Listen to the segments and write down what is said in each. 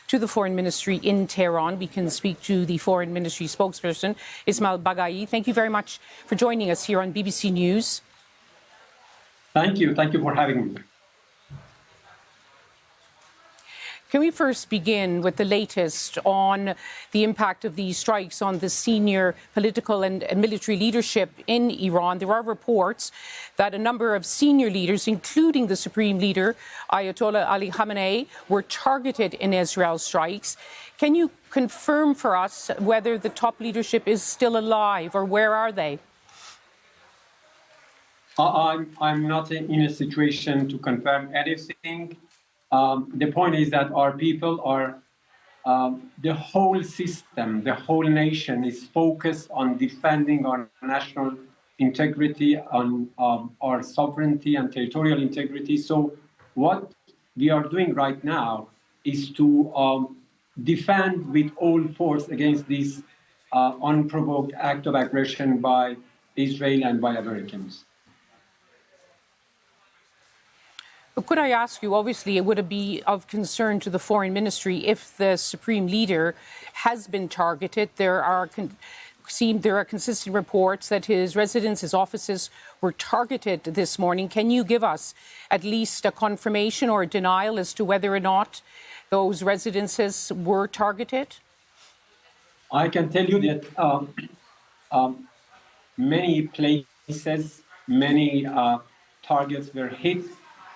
to the Foreign Ministry in Tehran. We can speak to the Foreign Ministry spokesperson, Esmail Baghaei. Thank you very much for joining us here on BBC News. Thank you. Thank you for having me. Can we first begin with the latest on the impact of these strikes on the senior political and military leadership in Iran? There are reports that a number of senior leaders, including the supreme leader, Ayatollah Ali Khamenei, were targeted in Israel's strikes. Can you confirm for us whether the top leadership is still alive, or where are they? I'm not in a situation to confirm anything. The point is that our people are, the whole system, the whole nation is focused on defending our national integrity, on our sovereignty and territorial integrity. So what we are doing right now is to defend with all force against this unprovoked act of aggression by Israel and by Americans. But could I ask you, obviously, it would be of concern to the Foreign Ministry if the Supreme Leader has been targeted. There are consistent reports that his residence, his offices were targeted this morning. Can you give us at least a confirmation or a denial as to whether or not those residences were targeted? I can tell you that many places, many targets were hit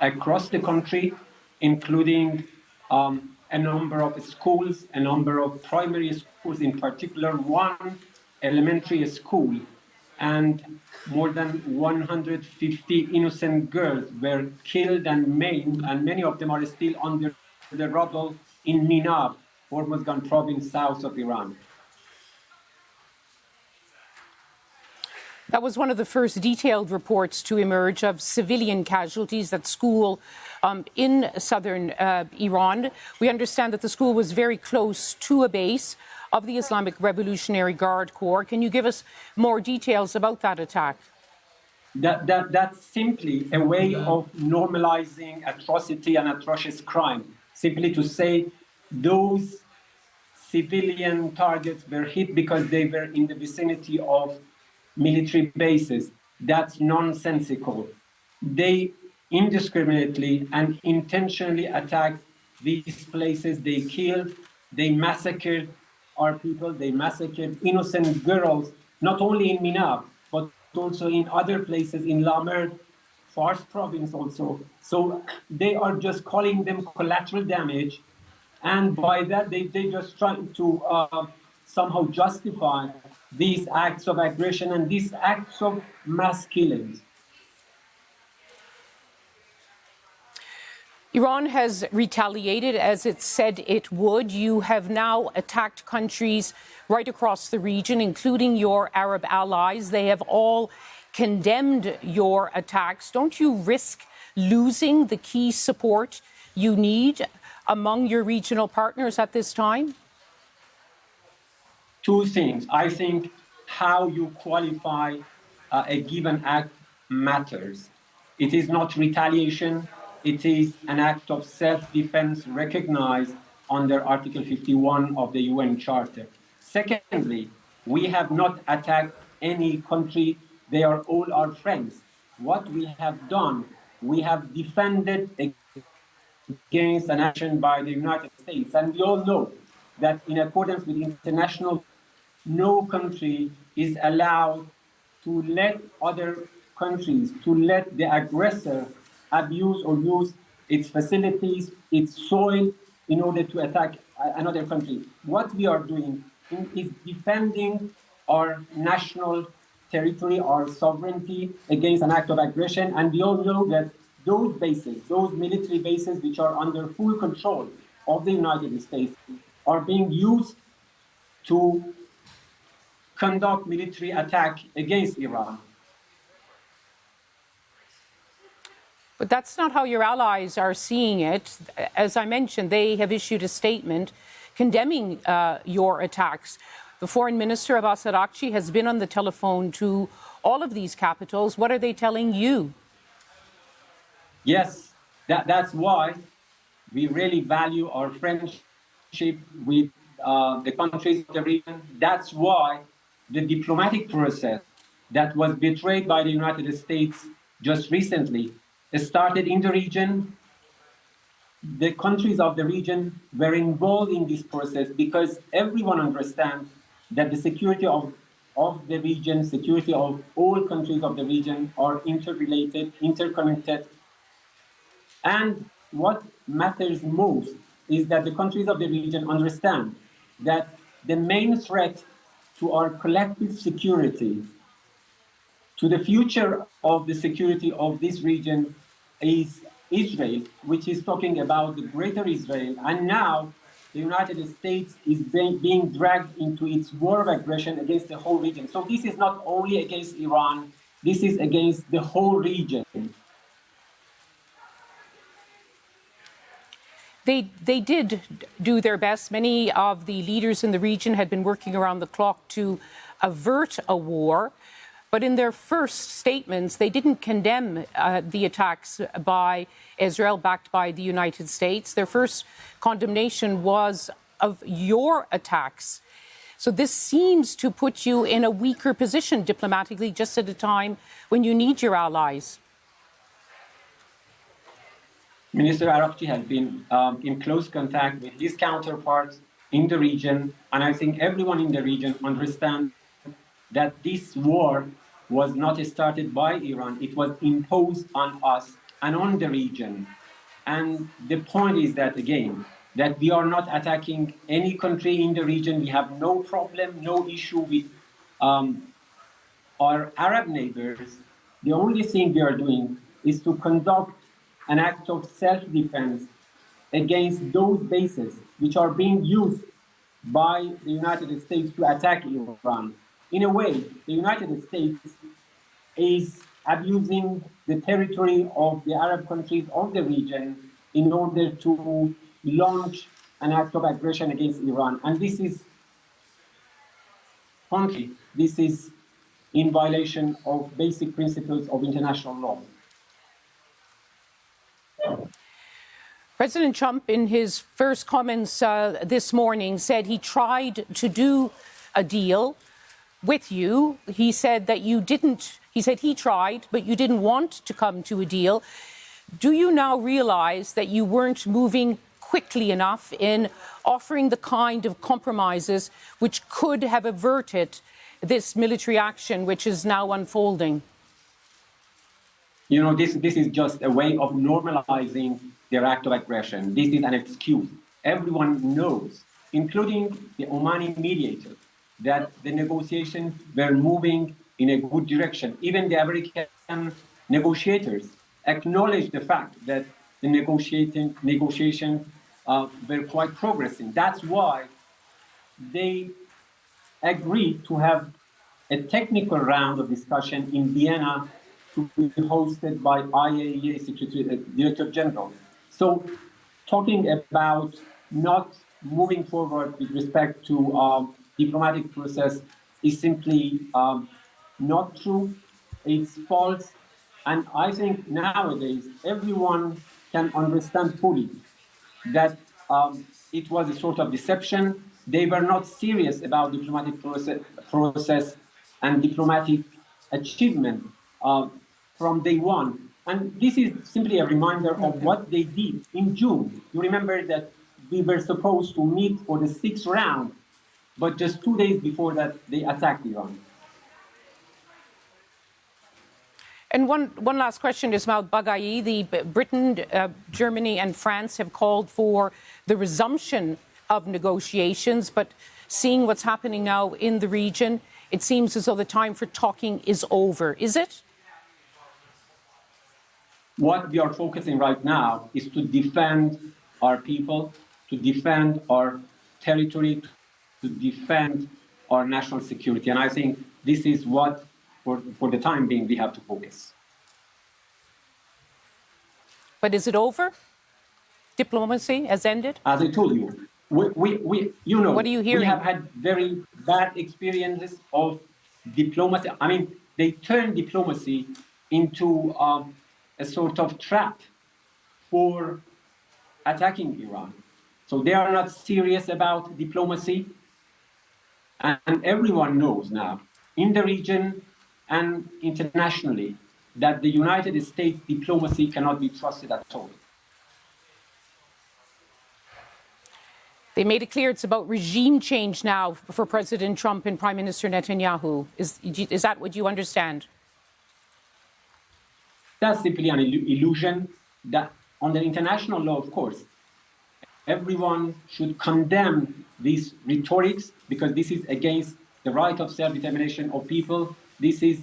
across the country, including a number of schools, a number of primary schools, in particular one elementary school, and more than 150 innocent girls were killed and maimed, and many of them are still under the rubble in Minab, Hormozgan province, south of Iran. That was one of the first detailed reports to emerge of civilian casualties at school in southern Iran. We understand that the school was very close to a base of the Islamic Revolutionary Guard Corps. Can you give us more details about that attack? That's simply a way of normalizing atrocity and atrocious crime. Simply to say those civilian targets were hit because they were in the vicinity of military bases. That's nonsensical. They indiscriminately and intentionally attacked these places. They killed, they massacred our people, they massacred innocent girls, not only in Minab, but also in other places, in Lamer, Fars province also. So they are just calling them collateral damage, and by that they just trying to somehow justify these acts of aggression and these acts of mass killings. Iran has retaliated as it said it would. You have now attacked countries right across the region, including your Arab allies. They have all condemned your attacks. Don't you risk losing the key support you need among your regional partners at this time? Two things. I think how you qualify a given act matters. It is not retaliation. It is an act of self-defense recognized under Article 51 of the UN Charter. Secondly, we have not attacked any country. They are all our friends. What we have done, we have defended against an action by the United States. And we all know that in accordance with international, no country is allowed to let other countries, to let the aggressor abuse or use its facilities, its soil, in order to attack another country. What we are doing is defending our national territory, our sovereignty against an act of aggression. And we all know that those bases, those military bases which are under full control of the United States, are being used to conduct military attack against Iran. But that's not how your allies are seeing it. As I mentioned, they have issued a statement condemning your attacks. The Foreign Minister, Abbas, has been on the telephone to all of these capitals. What are they telling you? Yes, that's why we really value our friendship relationship with the countries of the region. That's why the diplomatic process that was betrayed by the United States just recently started in the region. The countries of the region were involved in this process because everyone understands that the security of the region, security of all countries of the region are interrelated, interconnected. And what matters most is that the countries of the region understand that the main threat to our collective security, to the future of the security of this region, is Israel, which is talking about the greater Israel. And now the United States is being dragged into its war of aggression against the whole region. So this is not only against Iran, this is against the whole region. They did do their best. Many of the leaders in the region had been working around the clock to avert a war. But in their first statements, they didn't condemn the attacks by Israel, backed by the United States. Their first condemnation was of your attacks. So this seems to put you in a weaker position diplomatically, just at a time when you need your allies. Minister Araghchi has been in close contact with his counterparts in the region, and I think everyone in the region understands that this war was not started by Iran. It was imposed on us and on the region. And the point is that, again, that we are not attacking any country in the region. We have no problem, no issue with our Arab neighbors. The only thing we are doing is to conduct an act of self-defense against those bases which are being used by the United States to attack Iran. In a way, the United States is abusing the territory of the Arab countries of the region in order to launch an act of aggression against Iran. And this is, frankly, this is in violation of basic principles of international law. President Trump, in his first comments this morning, said he tried to do a deal with you. He said that you didn't. He said he tried, but you didn't want to come to a deal. Do you now realize that you weren't moving quickly enough in offering the kind of compromises which could have averted this military action which is now unfolding? You know, this is just a way of normalizing their act of aggression. This is an excuse. Everyone knows, including the Omani mediator, that the negotiations were moving in a good direction. Even the American negotiators acknowledged the fact that the negotiations were quite progressing. That's why they agreed to have a technical round of discussion in Vienna to be hosted by IAEA Secretary Director General. So talking about not moving forward with respect to diplomatic process is simply not true. It's false. And I think nowadays everyone can understand fully that it was a sort of deception. They were not serious about diplomatic process and diplomatic achievement from day one. And this is simply a reminder of what they did in June. You remember that we were supposed to meet for the 6th round, but just 2 days before that, they attacked Iran. And one last question, Esmail Baghaei. The Britain, Germany and France have called for the resumption of negotiations, but seeing what's happening now in the region, it seems as though the time for talking is over. Is it? What we are focusing right now is to defend our people, to defend our territory, to defend our national security. And I think this is what, for the time being, we have to focus. But is it over? Diplomacy has ended? As I told you, you know, what are you hearing? We have had very bad experiences of diplomacy. I mean, they turned diplomacy into a sort of trap for attacking Iran. So they are not serious about diplomacy. And everyone knows now, in the region and internationally, that the United States diplomacy cannot be trusted at all. They made it clear it's about regime change now for President Trump and Prime Minister Netanyahu. Is that what you understand? That's simply an illusion that under international law, of course, everyone should condemn these rhetorics because this is against the right of self-determination of people. This is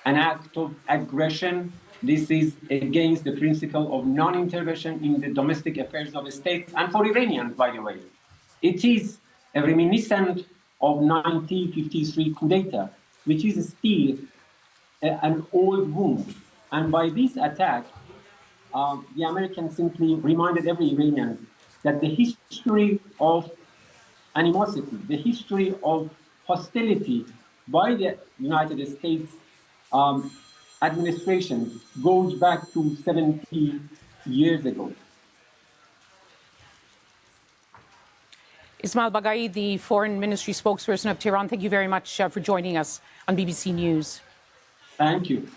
an act of aggression. This is against the principle of non-intervention in the domestic affairs of a state. And for Iranians, by the way, it is a reminiscent of 1953 coup d'etat, which is still an old wound. And by this attack, the Americans simply reminded every Iranian that the history of animosity, the history of hostility by the United States administration goes back to 70 years ago. Esmail Baghaei, the Foreign Ministry spokesperson of Tehran, thank you very much for joining us on BBC News. Thank you.